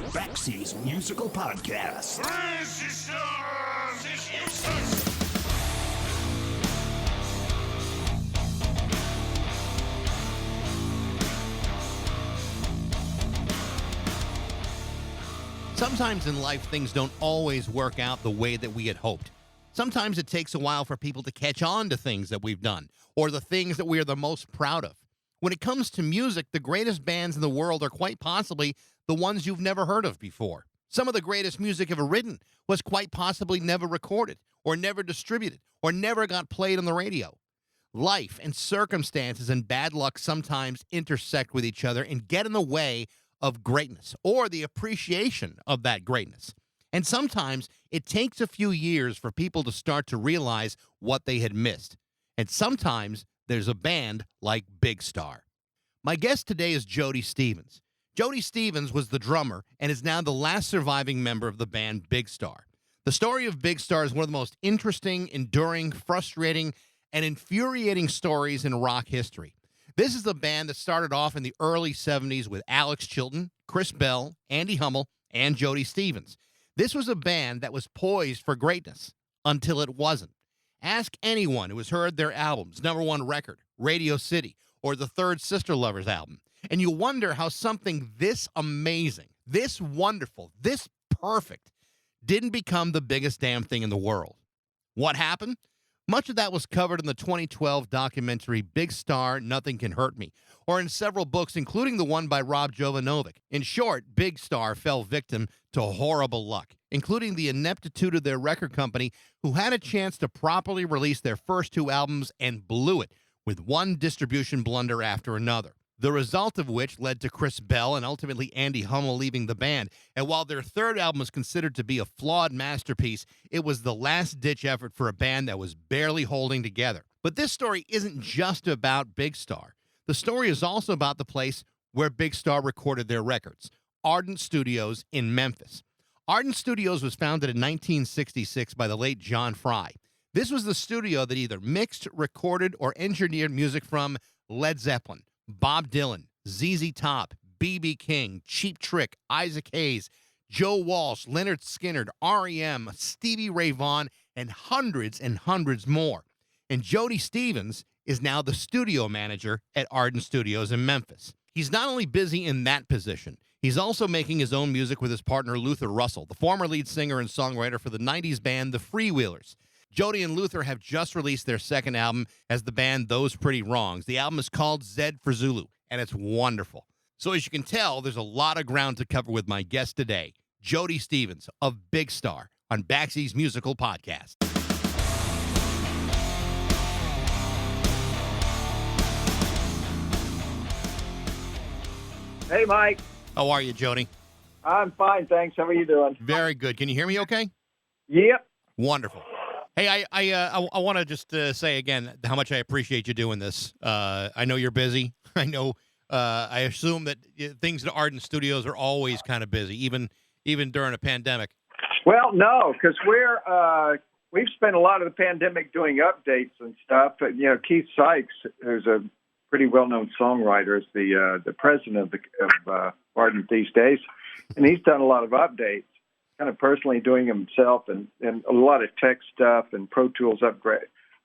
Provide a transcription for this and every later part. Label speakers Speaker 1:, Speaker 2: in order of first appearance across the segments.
Speaker 1: Backseas Musical Podcast.
Speaker 2: Sometimes in life, things don't always work out the way that we had hoped. Sometimes it takes a while for people to catch on to things that we've done or the things that we are the most proud of. When it comes to music, the greatest bands in the world are quite possibly the ones you've never heard of before. Some of the greatest music ever written was quite possibly never recorded or never distributed or never got played on the radio. Life and circumstances and bad luck sometimes intersect with each other and get in the way of greatness or the appreciation of that greatness. And sometimes it takes a few years for people to start to realize what they had missed. And sometimes there's a band like Big Star. My guest today is Jody Stephens. Jody Stephens was the drummer and is now the last surviving member of the band Big Star. The story of Big Star is one of the most interesting, enduring, frustrating, and infuriating stories in rock history. This is the band that started off in the early 70s with Alex Chilton, Chris Bell, Andy Hummel, and Jody Stephens. This was a band that was poised for greatness until it wasn't. Ask anyone who has heard their albums, Number One Record, Radio City, or the Third Sister Lovers album, and you wonder how something this amazing, this wonderful, this perfect didn't become the biggest damn thing in the world. What happened? Much of that was covered in the 2012 documentary Big Star, Nothing Can Hurt Me, or in several books, including the one by Rob Jovanovic. In short, Big Star fell victim to horrible luck, including the ineptitude of their record company, who had a chance to properly release their first two albums and blew it with one distribution blunder after another. The result of which led to Chris Bell and ultimately Andy Hummel leaving the band. And while their third album was considered to be a flawed masterpiece, it was the last-ditch effort for a band that was barely holding together. But this story isn't just about Big Star. The story is also about the place where Big Star recorded their records, Ardent Studios in Memphis. Ardent Studios was founded in 1966 by the late John Fry. This was the studio that either mixed, recorded, or engineered music from Led Zeppelin, Bob Dylan, ZZ Top, B.B. King, Cheap Trick, Isaac Hayes, Joe Walsh, Leonard Skinner, R.E.M., Stevie Ray Vaughan, and hundreds more. And Jody Stephens is now the studio manager at Ardent Studios in Memphis. He's not only busy in that position, he's also making his own music with his partner Luther Russell, the former lead singer and songwriter for the 90s band The Freewheelers. Jody and Luther have just released their second album as the band Those Pretty Wrongs. The album is called Zed for Zulu, and it's wonderful. So as you can tell, there's a lot of ground to cover with my guest today, Jody Stephens of Big Star, on Backseas Musical Podcast.
Speaker 3: Hey, Mike.
Speaker 2: How are you, Jody?
Speaker 3: I'm fine, thanks. How are you doing?
Speaker 2: Very good. Can you hear me okay?
Speaker 3: Yep.
Speaker 2: Wonderful. Hey, I want to just say again how much I appreciate you doing this. I know you're busy. I know. I assume that things at Ardent Studios are always kind of busy, even during a pandemic.
Speaker 3: Well, no, because we've spent a lot of the pandemic doing updates and stuff. But, Keith Sykes, who's a pretty well-known songwriter, is the president of Ardent these days, and he's done a lot of updates, kind of personally doing himself, and a lot of tech stuff and Pro Tools upgrade,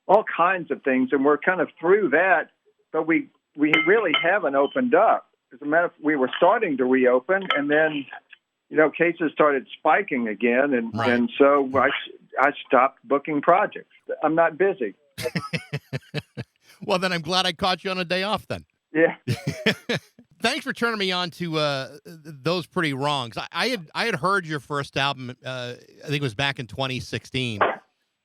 Speaker 3: all kinds of things. And we're kind of through that, but we really haven't opened up. As a matter of fact, we were starting to reopen, and then, cases started spiking again, and so I stopped booking projects. I'm not busy.
Speaker 2: Well, then I'm glad I caught you on a day off then.
Speaker 3: Yeah.
Speaker 2: Thanks for turning me on to Those Pretty Wrongs. I had heard your first album, I think it was back in 2016,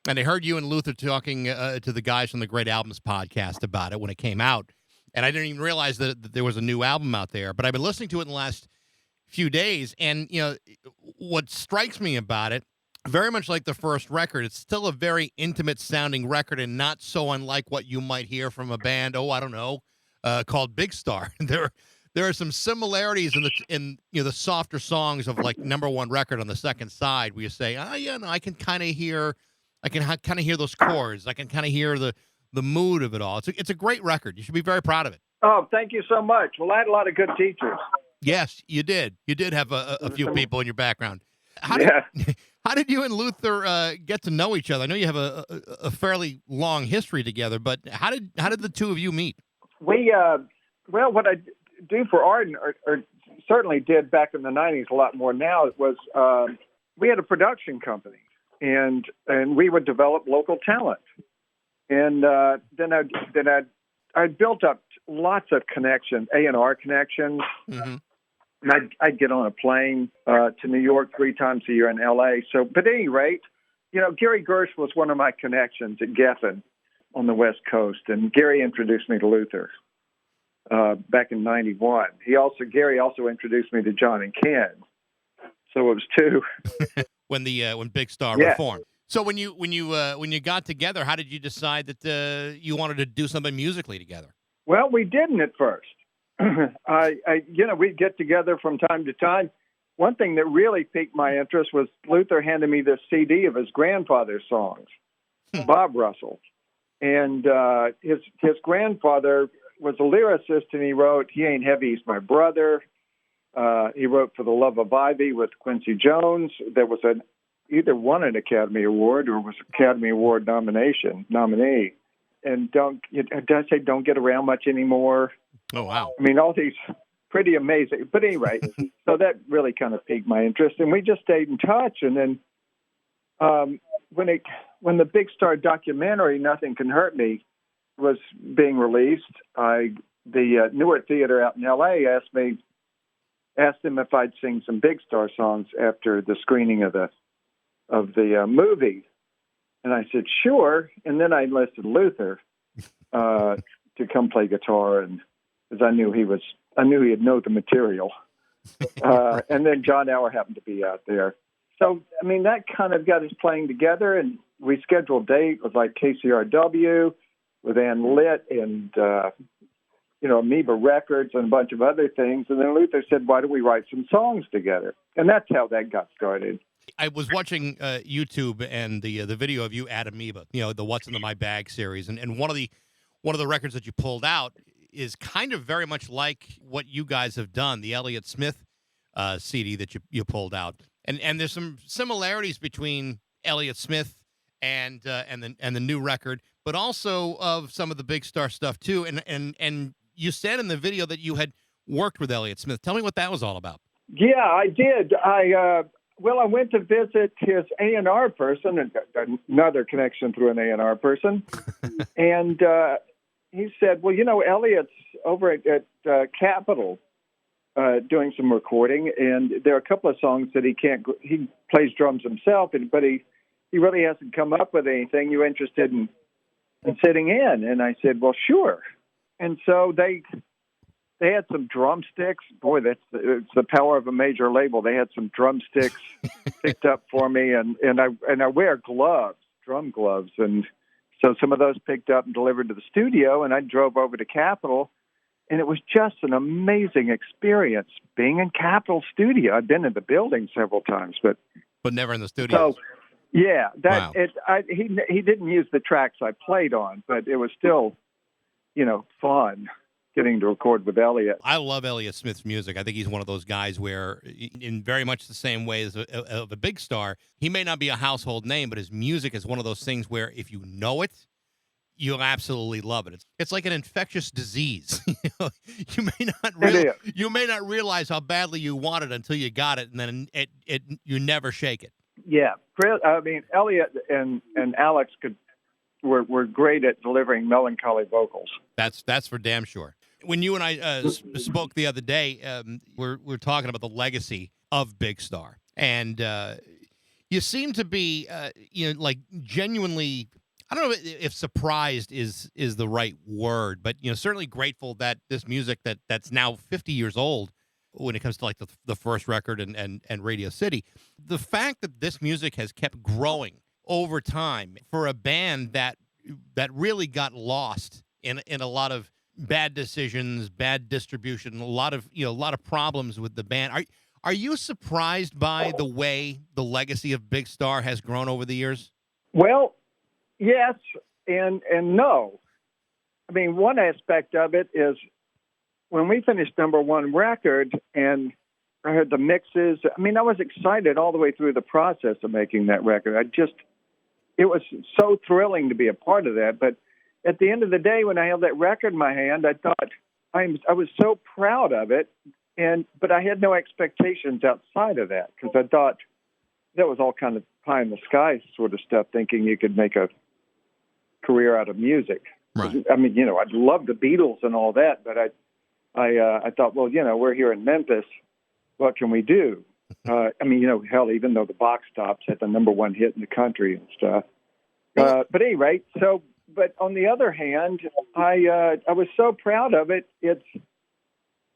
Speaker 2: and I heard you and Luther talking to the guys from the Great Albums podcast about it when it came out, and I didn't even realize that there was a new album out there, but I've been listening to it in the last few days, and what strikes me about it, very much like the first record, it's still a very intimate sounding record and not so unlike what you might hear from a band, called Big Star. There are some similarities in the softer songs of like Number One Record on the second side, where you say, I can kind of hear those chords. I can kind of hear the mood of it all. It's a great record. You should be very proud of it.
Speaker 3: Oh, thank you so much. Well, I had a lot of good teachers.
Speaker 2: Yes, you did. You did have a few people in your background. How
Speaker 3: Yeah.
Speaker 2: did how did you and Luther get to know each other? I know you have a fairly long history together, but how did the two of you meet?
Speaker 3: We, well, what I do for Ardent, or certainly did back in the 90s a lot more now, it was we had a production company, and we would develop local talent. And I built up lots of connections, A&R connections.
Speaker 2: Hmm.
Speaker 3: And I'd get on a plane to New York 3 times a year in L.A. So, but at any rate, Gary Gersh was one of my connections at Geffen on the West Coast, and Gary introduced me to Luther back in '91. Gary also introduced me to John and Ken. So it was two.
Speaker 2: When Big Star
Speaker 3: Yeah.
Speaker 2: reformed. So when you got together, how did you decide that you wanted to do something musically together?
Speaker 3: Well, we didn't at first. We'd get together from time to time. One thing that really piqued my interest was Luther handed me this CD of his grandfather's songs, Bob Russell. And his grandfather was a lyricist, and he wrote, "He Ain't Heavy, He's My Brother." He wrote "For the Love of Ivy" with Quincy Jones. There was either won an Academy Award or was Academy Award nominee. And Don't Get Around Much Anymore.
Speaker 2: Oh, wow.
Speaker 3: I mean, all these pretty amazing. But anyway, so that really kind of piqued my interest, and we just stayed in touch. And then when the Big Star documentary "Nothing Can Hurt Me" was being released, the Newark Theater out in L.A. asked him if I'd sing some Big Star songs after the screening of the movie, and I said sure. And then I enlisted Luther to come play guitar, and because I knew he'd know the material. And then John Auer happened to be out there. So, I mean, that kind of got us playing together, and we scheduled a date with like KCRW, with Ann Litt, and, Amoeba Records and a bunch of other things. And then Luther said, why don't we write some songs together? And that's how that got started.
Speaker 2: I was watching YouTube and the video of you at Amoeba, the What's in My Bag series. And one of the records that you pulled out is kind of very much like what you guys have done, the Elliott Smith CD that you pulled out. And there's some similarities between Elliott Smith and the new record, but also of some of the Big Star stuff too. And you said in the video that you had worked with Elliott Smith. Tell me what that was all about.
Speaker 3: Yeah, I did. I went to visit his A&R person, another connection through an A&R person, and he said, well, Elliott's over at Capitol doing some recording, and there are a couple of songs that he plays drums himself, but he really hasn't come up with anything. You interested in sitting in? And I said, well, sure. And so they had some drumsticks. Boy, it's the power of a major label. They had some drumsticks picked up for me, and I wear gloves, drum gloves, and so some of those picked up and delivered to the studio, and I drove over to Capitol, and it was just an amazing experience being in Capitol studio. I've been in the building several times, but
Speaker 2: never in the studio.
Speaker 3: So, yeah,
Speaker 2: Wow.
Speaker 3: He didn't use the tracks I played on, but it was still, fun getting to record with Elliott.
Speaker 2: I love Elliott Smith's music. I think he's one of those guys where, in very much the same way as a Big Star, he may not be a household name, but his music is one of those things where if you know it, you'll absolutely love it. It's like an infectious disease. You may not realize how badly you want it until you got it, and then you never shake it.
Speaker 3: Yeah, I mean, Elliott and Alex were great at delivering melancholy vocals.
Speaker 2: That's for damn sure. When you and I spoke the other day, we're talking about the legacy of Big Star, and you seem to be, like genuinely. I don't know if surprised is the right word, but certainly grateful that this music that's now 50 years old, when it comes to like the first record and Radio City, the fact that this music has kept growing over time for a band that really got lost in a lot of bad decisions, bad distribution, a lot of problems with the band. Are you surprised by the way the legacy of Big Star has grown over the years?
Speaker 3: Well, yes and no. I mean, one aspect of it is when we finished number one record and I heard the mixes, I mean, I was excited all the way through the process of making that record. It was so thrilling to be a part of that. But at the end of the day, when I held that record in my hand, I thought I was so proud of it. But I had no expectations outside of that because I thought that was all kind of pie in the sky sort of stuff, thinking you could make a career out of music.
Speaker 2: Right.
Speaker 3: I mean, I'd love the Beatles and all that, but I thought, well, we're here in Memphis. What can we do? I mean, hell, even though the Box Tops had the number one hit in the country and stuff. But anyway, but on the other hand, I was so proud of it. It's,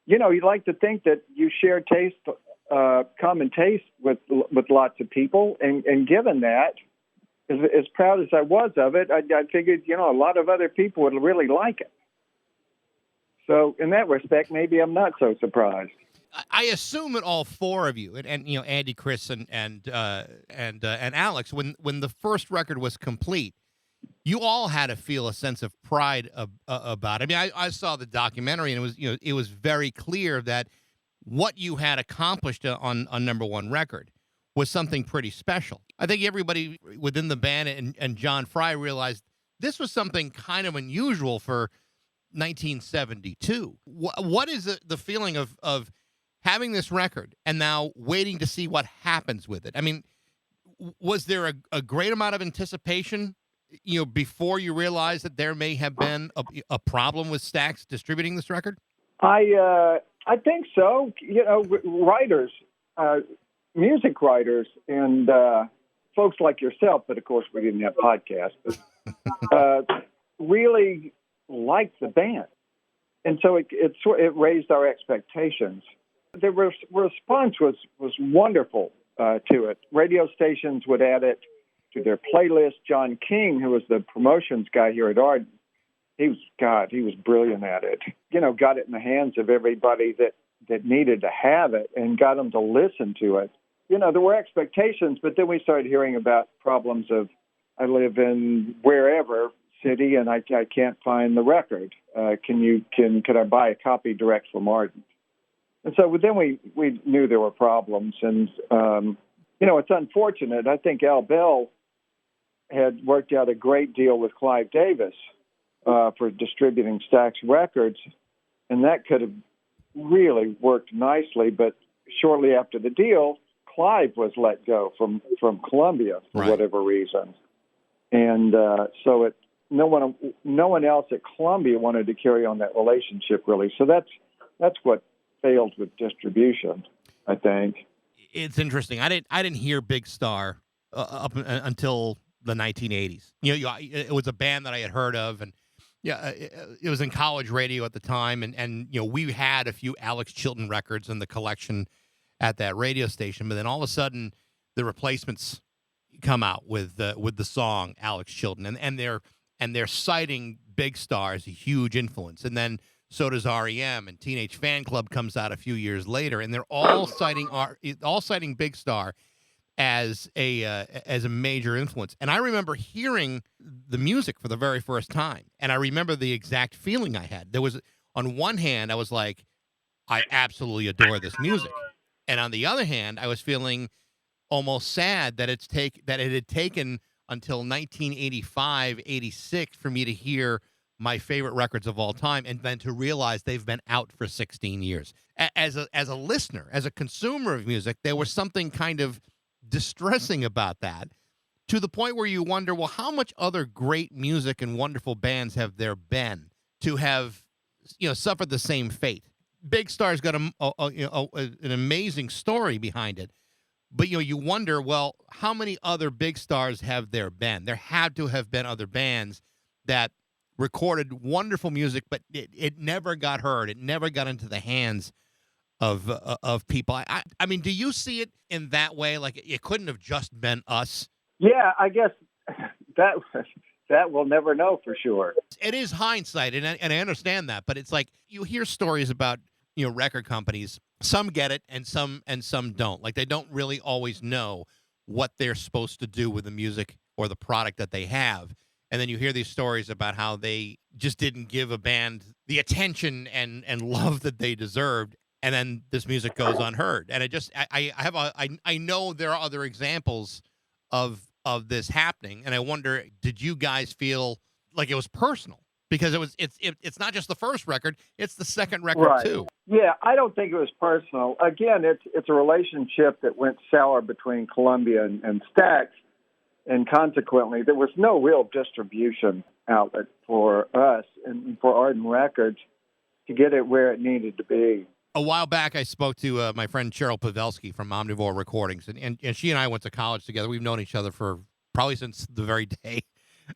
Speaker 3: you like to think that you share taste, common taste with lots of people. And given that, as proud as I was of it, I figured, a lot of other people would really like it. So in that respect, maybe I'm not so surprised.
Speaker 2: I assume that all four of you, and Andy, Chris, and Alex, when the first record was complete, you all had to feel a sense of pride about it. I mean, I saw the documentary, and it was very clear that what you had accomplished on number one record was something pretty special. I think everybody within the band and John Fry realized this was something kind of unusual for 1972. What is the feeling of having this record and now waiting to see what happens with it? I mean, was there a great amount of anticipation, before you realized that there may have been a problem with Stax distributing this record? I think so. Writers, music writers, and folks like yourself, but of course we didn't have podcasts, really liked the band. And so it raised our expectations. The response was wonderful to it. Radio stations would add it to their playlist. John King, who was the promotions guy here at Ardent, he was brilliant at it. Got it in the hands of everybody that needed to have it and got them to listen to it. There were expectations, but then we started hearing about problems of, I live in wherever city and I can't find the record. Could I buy a copy direct from Ardent? And so then we knew there were problems. And, it's unfortunate. I think Al Bell had worked out a great deal with Clive Davis for distributing Stax Records, and that could have really worked nicely. But shortly after the deal, Clive was let go from Columbia for whatever reason. And so no one else at Columbia wanted to carry on that relationship, really. So that's what failed with distribution, I think. It's interesting. I didn't hear Big Star up until the 1980s. It was a band that I had heard of, and it was in college radio at the time, and we had a few Alex Chilton records in the collection at that radio station. But then all of a sudden, the Replacements come out with the song Alex Chilton, and they're citing Big Star as a huge influence, and then so does REM, and Teenage Fan Club comes out a few years later, and they're all citing Big Star as a major influence. And I remember hearing the music for the very first time, and I remember the exact feeling I had. There was, on one hand, I was like, I absolutely adore this music, and on the other hand, I was feeling almost sad that it had taken until 1985, 86 for me to hear my favorite records of all time, and then to realize they've been out for 16 years. As a listener, as a consumer of music, there was something kind of distressing about that, to the point where you wonder, well, how much other great music and wonderful bands have there been to have, suffered the same fate? Big Star's got an amazing story behind it, but you wonder, well, how many other big stars have there been? There had to have been other bands that recorded wonderful music, but it never got heard. It never got into the hands of people. I mean, do you see it in that way? Like, it couldn't have just been us?
Speaker 3: Yeah, I guess that we'll never know for sure.
Speaker 2: It is hindsight, and I understand that, but it's like you hear stories about record companies. Some get it, and some don't. Like, they don't really always know what they're supposed to do with the music or the product that they have. And then you hear these stories about how they just didn't give a band the attention and love that they deserved. And then this music goes unheard. And I know there are other examples of this happening. And I wonder, did you guys feel like it was personal? Because it's not just the first record, it's the second record
Speaker 3: Right.
Speaker 2: too.
Speaker 3: Yeah, I don't think it was personal. Again, it's a relationship that went sour between Columbia and Stax, and consequently, there was no real distribution outlet for us and for Ardent Records to get it where it needed to be.
Speaker 2: A while back, I spoke to my friend Cheryl Pavelski from Omnivore Recordings, and she and I went to college together. We've known each other for probably since the very day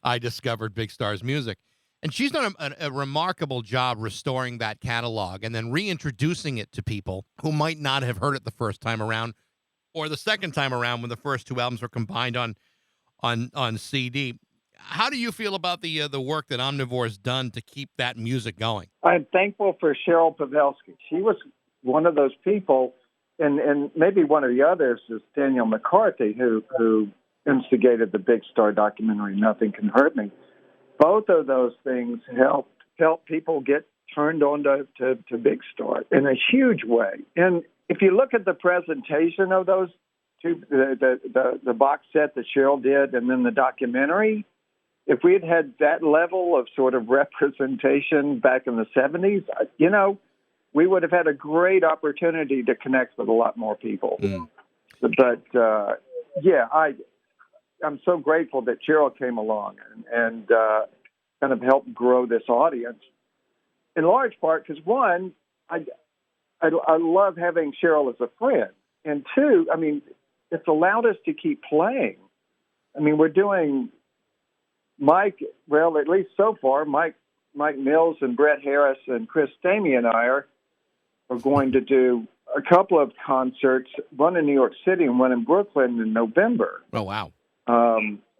Speaker 2: I discovered Big Star's music. And she's done a remarkable job restoring that catalog and then reintroducing it to people who might not have heard it the first time around or the second time around when the first two albums were combined on CD. How do you feel about the work that Omnivore has done to keep that music going?
Speaker 3: I'm thankful for Cheryl Pavelski. She was one of those people, and maybe one of the others is Daniel McCarthy, who instigated the Big Star documentary, Nothing Can Hurt Me. Both of those things help people get turned on to Big Star in a huge way. And if you look at the presentation of those two, the box set that Cheryl did and then the documentary, if we had that level of sort of representation back in the 70s, we would have had a great opportunity to connect with a lot more people. Mm. But, I'm so grateful that Cheryl came along and kind of helped grow this audience, in large part because, one, I love having Cheryl as a friend, and two, I mean, it's allowed us to keep playing. I mean, we're doing Mike, well, at least so far, Mike Mills and Brett Harris and Chris Stamey and I are going to do a couple of concerts, one in New York City and one in Brooklyn in November.
Speaker 2: Oh, wow.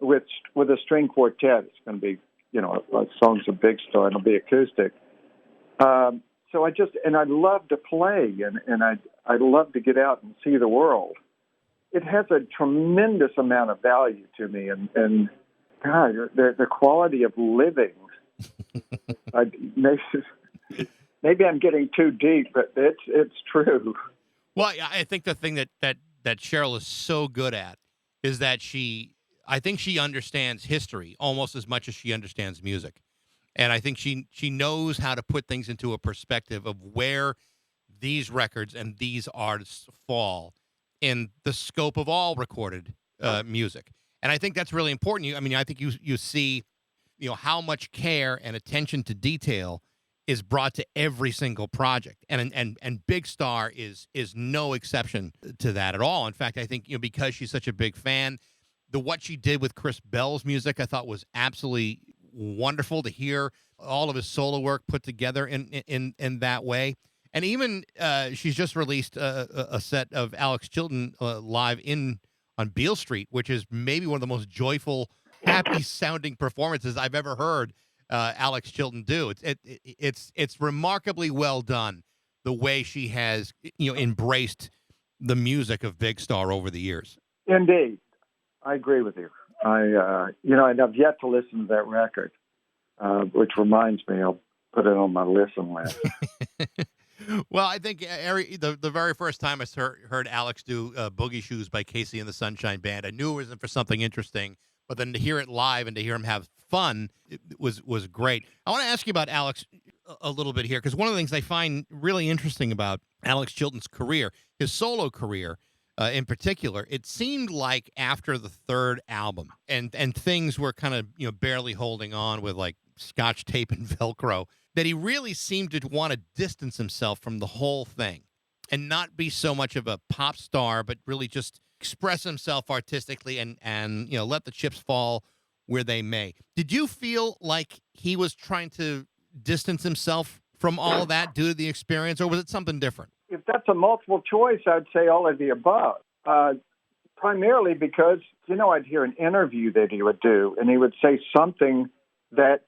Speaker 3: With a string quartet. It's going to be, songs of Big Star, and it'll be acoustic. So I love to play, and I love to get out and see the world. It has a tremendous amount of value to me, and God, the quality of living. Maybe I'm getting too deep, but it's true.
Speaker 2: Well, I think the thing that Cheryl is so good at is that I think she understands history almost as much as she understands music. And I think she knows how to put things into a perspective of where these records and these artists fall in the scope of all recorded music. And I think that's really important. I think you see, how much care and attention to detail is brought to every single project. And Big Star is no exception to that at all. In fact, I think, because she's such a big fan, what she did with Chris Bell's music, I thought was absolutely wonderful to hear all of his solo work put together in that way. And even she's just released a set of Alex Chilton live on Beale Street, which is maybe one of the most joyful, happy-sounding performances I've ever heard Alex Chilton do. It's remarkably well done, the way she has embraced the music of Big Star over the years.
Speaker 3: Indeed. I agree with you. And I've yet to listen to that record, which reminds me, I'll put it on my listen list.
Speaker 2: Well, I think the very first time I heard Alex do Boogie Shoes by Casey and the Sunshine Band, I knew it was for something interesting, but then to hear it live and to hear him have fun, it was great. I want to ask you about Alex a little bit here, because one of the things I find really interesting about Alex Chilton's career, his solo career, in particular, it seemed like after the third album and things were kind of, barely holding on with like Scotch tape and Velcro, that he really seemed to want to distance himself from the whole thing and not be so much of a pop star, but really just express himself artistically and let the chips fall where they may. Did you feel like he was trying to distance himself from all of that due to the experience, or was it something different?
Speaker 3: If that's a multiple choice, I'd say all of the above. Primarily because, I'd hear an interview that he would do, and he would say something that,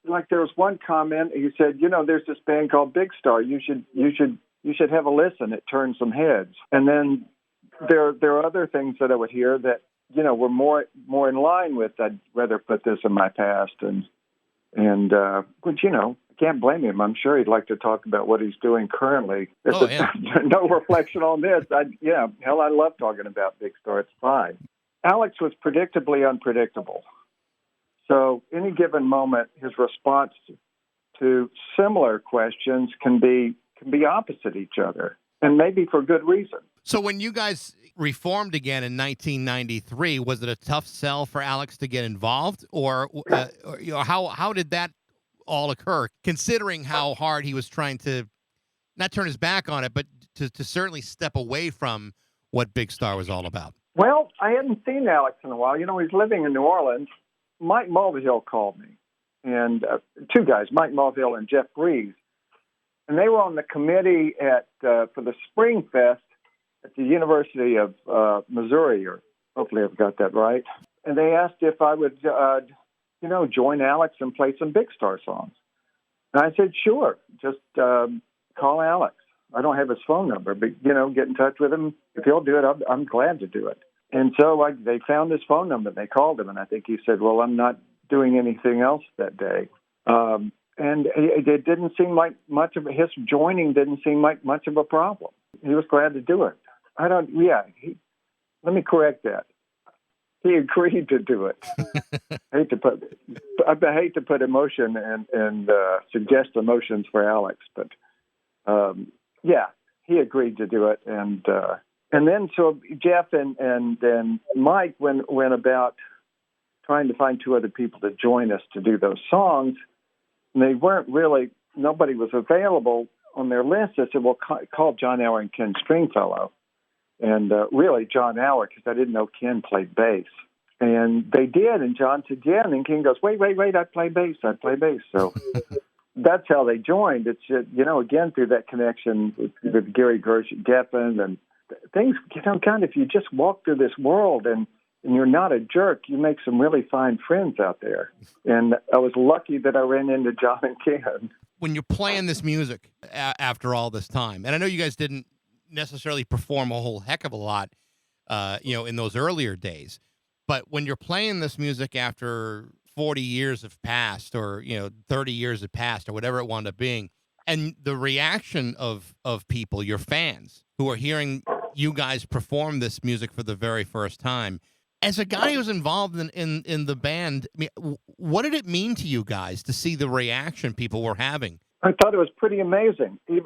Speaker 3: like there was one comment, he said, there's this band called Big Star. You should have a listen. It turns some heads. And then there are other things that I would hear that were more in line with, I'd rather put this in my past, which, I can't blame him. I'm sure he'd like to talk about what he's doing currently. No reflection on this. I love talking about Big Star. It's fine. Alex was predictably unpredictable. So any given moment, his response to similar questions can be opposite each other, and maybe for good reason.
Speaker 2: So when you guys reformed again in 1993, was it a tough sell for Alex to get involved, or how did that all occur, considering how hard he was trying to not turn his back on it, but to certainly step away from what Big Star was all about?
Speaker 3: Well, I hadn't seen Alex in a while. He's living in New Orleans. Mike Mulvihill called me, and two guys, Mike Mulvihill and Jeff Breeze, and they were on the committee for the Spring Fest at the University of Missouri, or hopefully I've got that right. And they asked if I would, join Alex and play some Big Star songs. And I said, sure, just call Alex. I don't have his phone number, but, get in touch with him. If he'll do it, I'm glad to do it. And so they found his phone number. They called him, and I think he said, well, I'm not doing anything else that day. And it didn't seem like much of his joining didn't seem like much of a problem. He was glad to do it. Let me correct that. He agreed to do it. I hate to put emotion and suggest emotions for Alex, but he agreed to do it, and then so Jeff and then Mike went about trying to find two other people to join us to do those songs, and they weren't really. Nobody was available on their list. I said, well, call John Hour and Ken Stringfellow. And really, John Hour, because I didn't know Ken played bass. And they did, and John said, yeah, and then Ken goes, wait, I play bass. So that's how they joined. It's, again, through that connection with Gary Geffen and things, kind of, if you just walk through this world and you're not a jerk, you make some really fine friends out there. And I was lucky that I ran into John and Ken.
Speaker 2: When you're playing this music after all this time, and I know you guys didn't necessarily perform a whole heck of a lot, in those earlier days. But when you're playing this music after 40 years have passed, or 30 years have passed, or whatever it wound up being, and the reaction of people, your fans, who are hearing you guys perform this music for the very first time, as a guy who's involved in the band, I mean, what did it mean to you guys to see the reaction people were having?
Speaker 3: I thought it was pretty amazing. At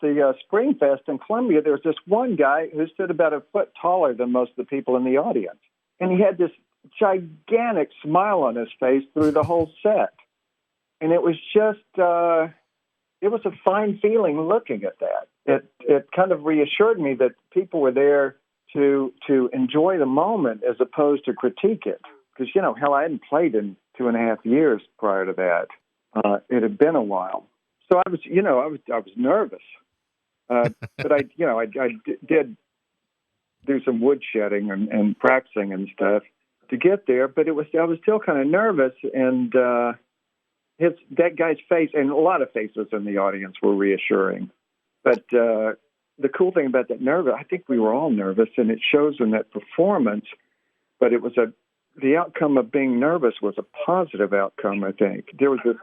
Speaker 3: the Spring Fest in Columbia, there was this one guy who stood about a foot taller than most of the people in the audience. And he had this gigantic smile on his face through the whole set. And it was just, it was a fine feeling looking at that. It kind of reassured me that people were there to enjoy the moment as opposed to critique it. Because, hell, I hadn't played in 2.5 years prior to that. It had been a while. So I was nervous. But I did do some woodshedding and practicing and stuff to get there. But I was still kind of nervous, and that guy's face, and a lot of faces in the audience were reassuring. But the cool thing about that nervous, I think we were all nervous, and it shows in that performance. But it was the outcome of being nervous was a positive outcome. I think there was this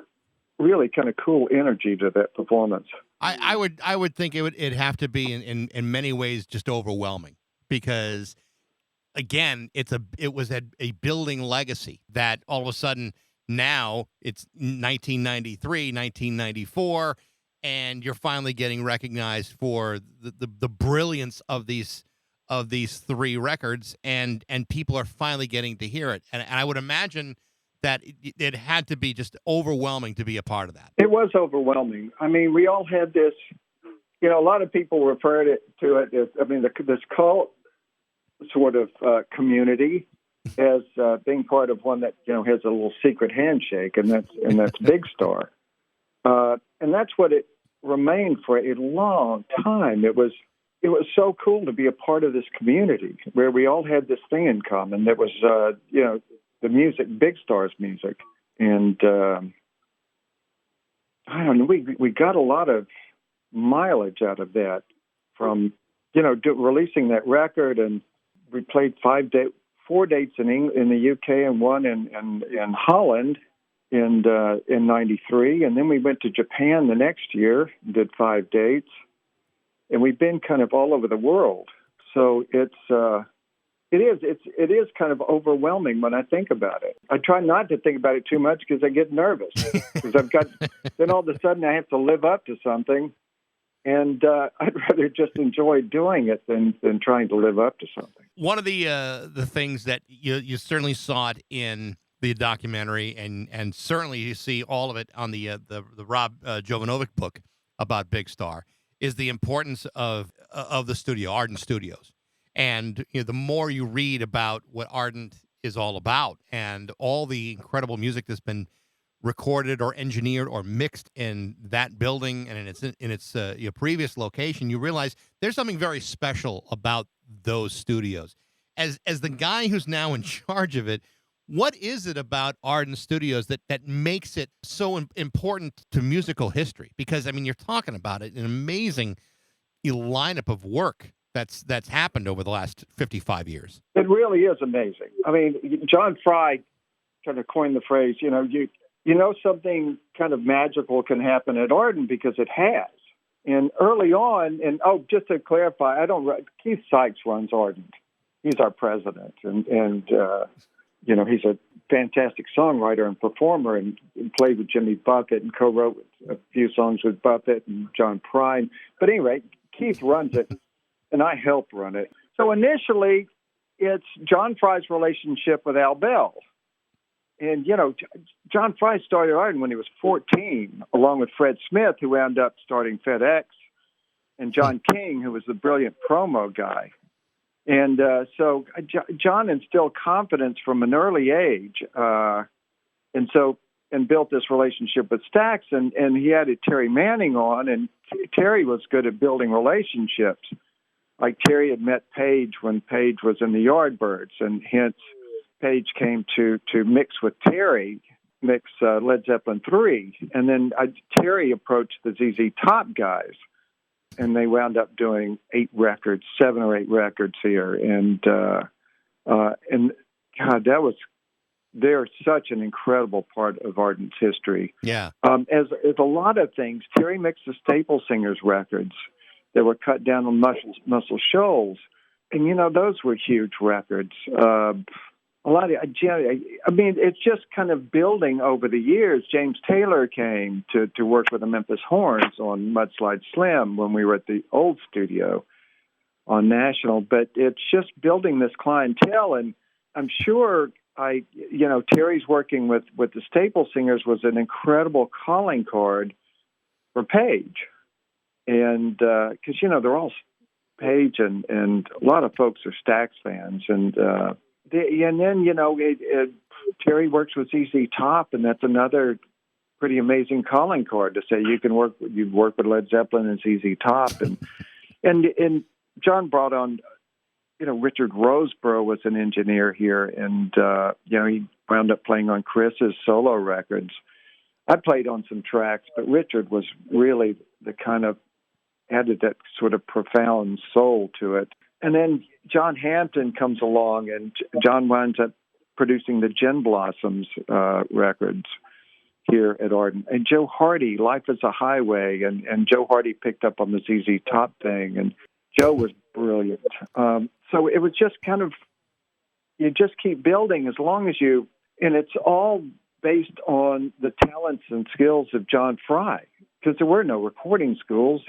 Speaker 3: really kind of cool energy to that performance.
Speaker 2: I would think it'd have to be in many ways just overwhelming, because again, it was a building legacy that all of a sudden now it's 1993, 1994, and you're finally getting recognized for the brilliance of these three records, and people are finally getting to hear it. And I would imagine that it had to be just overwhelming to be a part of that.
Speaker 3: It was overwhelming. I mean, we all had this, a lot of people referred to it as, this cult sort of community as being part of one that, has a little secret handshake, and that's Big Star. And that's what it remained for a long time. It was so cool to be a part of this community where we all had this thing in common. That was, the music, Big Star's music. And I don't know, we got a lot of mileage out of that from, releasing that record. And we played 4 4 dates in the UK and one in Holland in '93, and then we went to Japan the next year, did 5 dates, and we've been kind of all over the world. So it is kind of overwhelming when I think about it. I try not to think about it too much because I get nervous because then all of a sudden I have to live up to something. And I'd rather just enjoy doing it than trying to live up to something.
Speaker 2: One of the things that you certainly saw it in the documentary, and certainly you see all of it on the Rob Jovanovic book about Big Star, is the importance of the studio, Ardent Studios. And the more you read about what Ardent is all about, and all the incredible music that's been recorded or engineered or mixed in that building and in its your previous location, you realize there's something very special about those studios. As the guy who's now in charge of it, what is it about Ardent Studios that makes it so important to musical history? Because I mean, you're talking about an amazing lineup of work that's happened over the last 55 years.
Speaker 3: It really is amazing. I mean, John Fry kind of coined the phrase, you know something kind of magical can happen at Ardent because it has. And early on, and just to clarify, Keith Sykes runs Ardent. He's our president, and he's a fantastic songwriter and performer, and played with Jimmy Buffett and co-wrote a few songs with Buffett and John Prine. But anyway, Keith runs it, and I help run it. So initially, it's John Fry's relationship with Al Bell. And, John Fry started Ardent when he was 14, along with Fred Smith, who wound up starting FedEx, and John King, who was the brilliant promo guy. And so John instilled confidence from an early age, and built this relationship with Stax, and he added Terry Manning on, and Terry was good at building relationships. Like Terry had met Page when Page was in the Yardbirds, and hence Page came to mix with Terry, Led Zeppelin 3. And then Terry approached the ZZ Top guys, and they wound up doing 7 or 8 records here. And God, they're such an incredible part of Ardent's history.
Speaker 2: Yeah.
Speaker 3: As a lot of things, Terry mixed the Staple Singers records that were cut down on Muscle Shoals. And, those were huge records. It's just kind of building over the years. James Taylor came to work with the Memphis Horns on Mudslide Slim when we were at the old studio on National. But it's just building this clientele, and I'm sure Terry's working with the Staple Singers was an incredible calling card for Page, and because they're all Page, and a lot of folks are Stax fans, and then Terry works with ZZ Top, and that's another pretty amazing calling card to say you'd work with Led Zeppelin and ZZ Top, and John brought on, Richard Roseborough was an engineer here, and he wound up playing on Chris's solo records. I played on some tracks, but Richard was really the kind of added that sort of profound soul to it. And then John Hampton comes along, and John winds up producing the Gin Blossoms records here at Ardent. And Joe Hardy, Life is a Highway, and Joe Hardy picked up on the ZZ Top thing, and Joe was brilliant. So it was just kind of, you just keep building as long as and it's all based on the talents and skills of John Fry, because there were no recording schools.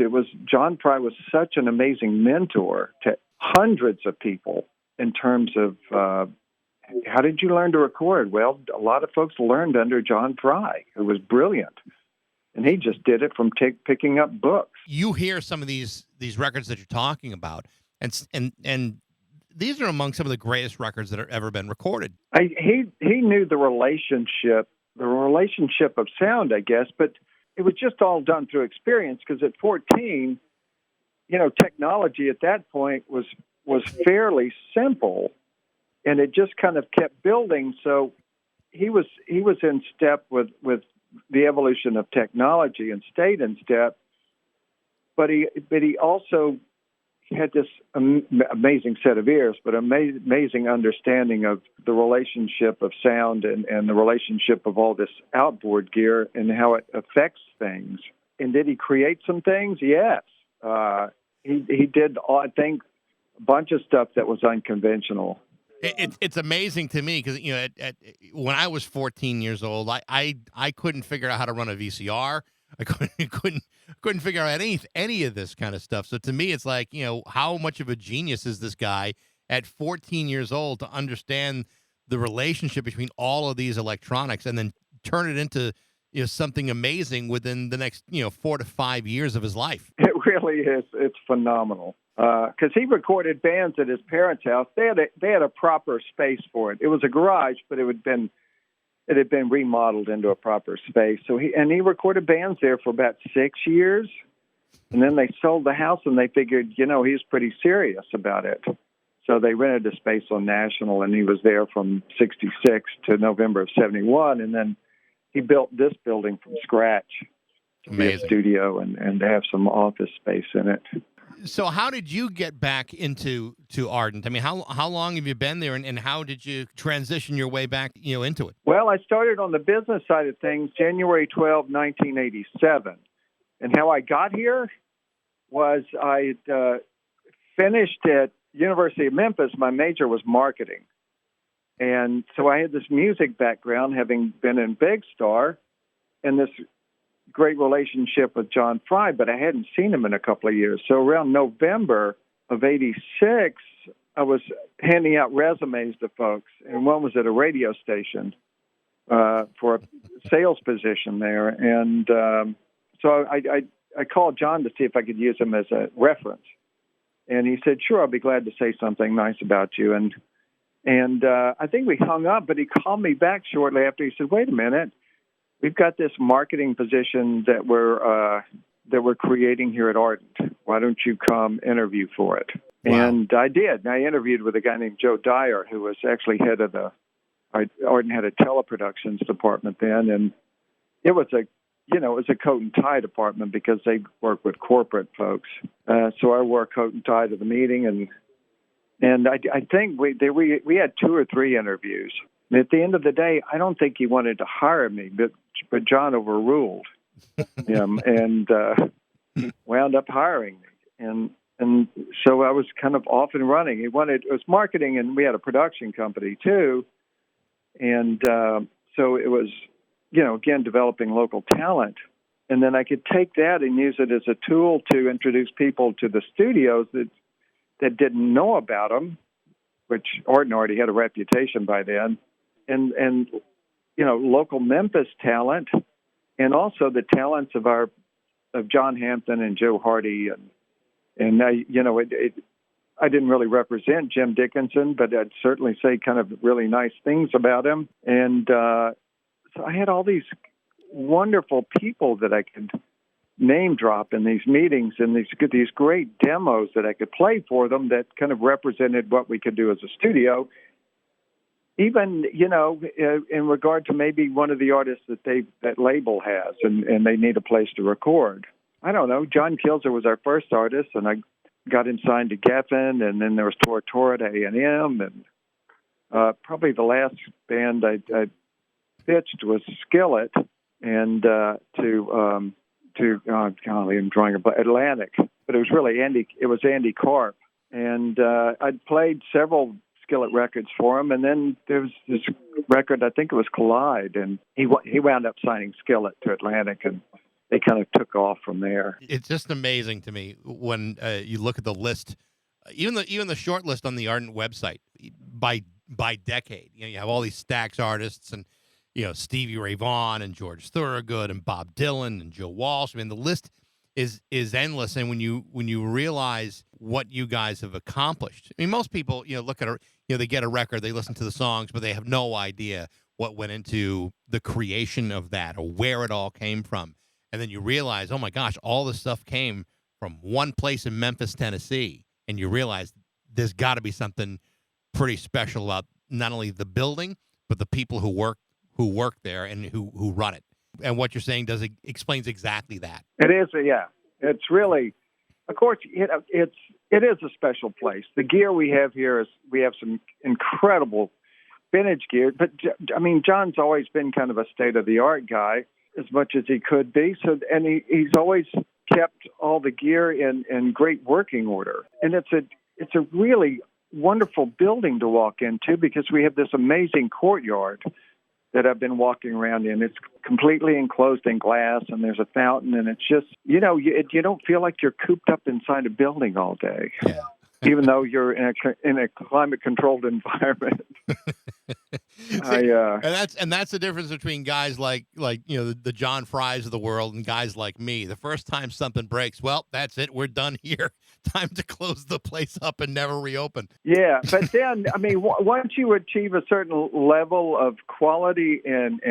Speaker 3: John Fry was such an amazing mentor to hundreds of people in terms of how did you learn to record? Well, a lot of folks learned under John Fry, who was brilliant. And he just did it from picking up books.
Speaker 2: You hear some of these records that you're talking about, and these are among some of the greatest records that have ever been recorded.
Speaker 3: He knew the relationship of sound, I guess, but it was just all done through experience, because at 14, technology at that point was fairly simple, and it just kind of kept building. So he was in step with the evolution of technology and stayed in step. But he also had this amazing set of ears, but amazing understanding of the relationship of sound and the relationship of all this outboard gear and how it affects things. And did he create some things? Yes. He did, I think, a bunch of stuff that was unconventional.
Speaker 2: It's amazing to me because, when I was 14 years old, I couldn't figure out how to run a VCR. I couldn't figure out any of this kind of stuff. So to me, it's like, how much of a genius is this guy at 14 years old to understand the relationship between all of these electronics and then turn it into something amazing within the next 4 to 5 years of his life.
Speaker 3: It really is. It's phenomenal. Because he recorded bands at his parents' house. They had a proper space for it. It was a garage, but it had been remodeled into a proper space. So he recorded bands there for about 6 years, and then they sold the house, and they figured, he was pretty serious about it. So they rented a space on National, and he was there from '66 to November of '71, and then he built this building from scratch to be a studio and to have some office space in it.
Speaker 2: So how did you get back into Ardent? I mean, how long have you been there, and how did you transition your way back into it?
Speaker 3: Well, I started on the business side of things January 12, 1987. And how I got here was I finished at University of Memphis. My major was marketing. And so I had this music background, having been in Big Star, and this great relationship with John Fry, but I hadn't seen him in a couple of years. So around November of '86, I was handing out resumes to folks, and one was at a radio station for a sales position there. And so I called John to see if I could use him as a reference. And he said, sure, I'll be glad to say something nice about you. And I think we hung up, but he called me back shortly after. He said, wait a minute. We've got this marketing position that we're creating here at Ardent. Why don't you come interview for it? Wow. And I did. And I interviewed with a guy named Joe Dyer, who was actually head of Ardent had a teleproductions department then, and it was a coat and tie department because they work with corporate folks. So I wore a coat and tie to the meeting, and I think we had 2 or 3 interviews. And at the end of the day, I don't think he wanted to hire me, but John overruled him and wound up hiring me. And so I was kind of off and running. It was marketing, and we had a production company too. And so it was, again, developing local talent. And then I could take that and use it as a tool to introduce people to the studios that didn't know about them, which Ardent already had a reputation by then. And local Memphis talent, and also the talents of John Hampton and Joe Hardy, and I didn't really represent Jim Dickinson, but I'd certainly say kind of really nice things about him. And so I had all these wonderful people that I could name drop in these meetings, and these great demos that I could play for them that kind of represented what we could do as a studio. Even, in regard to maybe one of the artists that label has and they need a place to record. I don't know. John Kilzer was our first artist, and I got him signed to Geffen, and then there was Tortora at A&M, and probably the last band I pitched was Skillet, and I'm drawing Atlantic, but it was really Andy Karp, and I'd played several Skillet records for him, and then there was this record, I think it was Collide, and he wound up signing Skillet to Atlantic, and they kind of took off from there.
Speaker 2: It's just amazing to me when you look at the list, even the short list on the Ardent website by decade. You have all these Stax artists, and Stevie Ray Vaughan and George Thorogood and Bob Dylan and Joe Walsh. I mean, the list is endless, and when you realize what you guys have accomplished, I mean, most people look at they get a record, they listen to the songs, but they have no idea what went into the creation of that or where it all came from. And then you realize, oh my gosh, all this stuff came from one place in Memphis, Tennessee, and you realize there's got to be something pretty special about not only the building but the people who work there and who run it. And what you're saying explains exactly that.
Speaker 3: It is, yeah. It's really, of course, it is a special place. The gear we have here we have some incredible vintage gear, but I mean, John's always been kind of a state-of-the-art guy as much as he could be. So, and he's always kept all the gear in great working order. And it's a really wonderful building to walk into because we have this amazing courtyard that I've been walking around in. It's completely enclosed in glass, and there's a fountain, and it's just, you don't feel like you're cooped up inside a building all day.
Speaker 2: Yeah.
Speaker 3: Even though you're in a climate-controlled environment.
Speaker 2: And that's the difference between guys like the John Frys of the world and guys like me. The first time something breaks, well, that's it. We're done here. Time to close the place up and never reopen.
Speaker 3: Yeah, but then I mean, once you achieve a certain level of quality and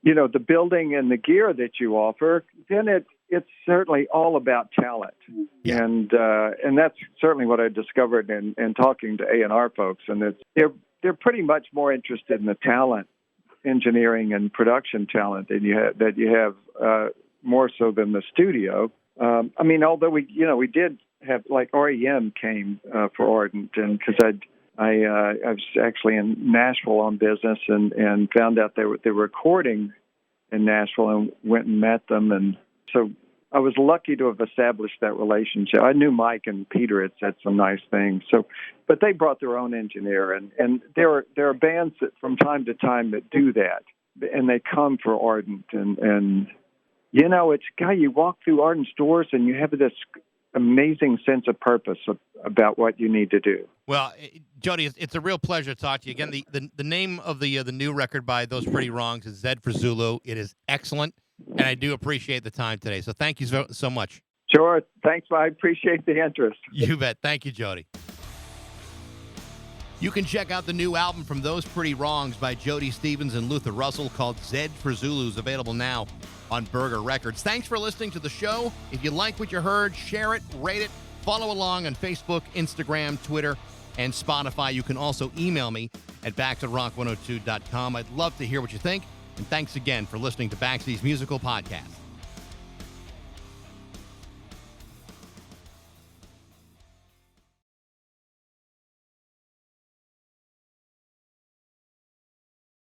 Speaker 3: the building and the gear that you offer, then it's certainly all about talent. Yeah. And that's certainly what I discovered in talking to A&R folks. And they're pretty much more interested in the talent, engineering and production talent that you have more so than the studio. I mean, although we did have, like, REM came for Ardent, and because I was actually in Nashville on business and found out they were recording in Nashville and went and met them, and so I was lucky to have established that relationship. I knew Mike and Peter had said some nice things. So, but they brought their own engineer, and there are bands that from time to time that do that, and they come for Ardent, and it's you walk through Ardent stores and you have this amazing sense of purpose about what you need to do.
Speaker 2: Well, Jody, it's a real pleasure to talk to you again. The name of the new record by Those Pretty Wrongs is Z for Zulu. It is excellent. And I do appreciate the time today. So thank you so much.
Speaker 3: Sure. Thanks. I appreciate the interest.
Speaker 2: You bet. Thank you, Jody. You can check out the new album from Those Pretty Wrongs by Jody Stevens and Luther Russell called Z for Zulu's, available now on Burger Records. Thanks for listening to the show. If you like what you heard, share it, rate it, follow along on Facebook, Instagram, Twitter, and Spotify. You can also email me at bax@rock102.com. I'd love to hear what you think. And thanks again for listening to Baxi's Musical Podcast.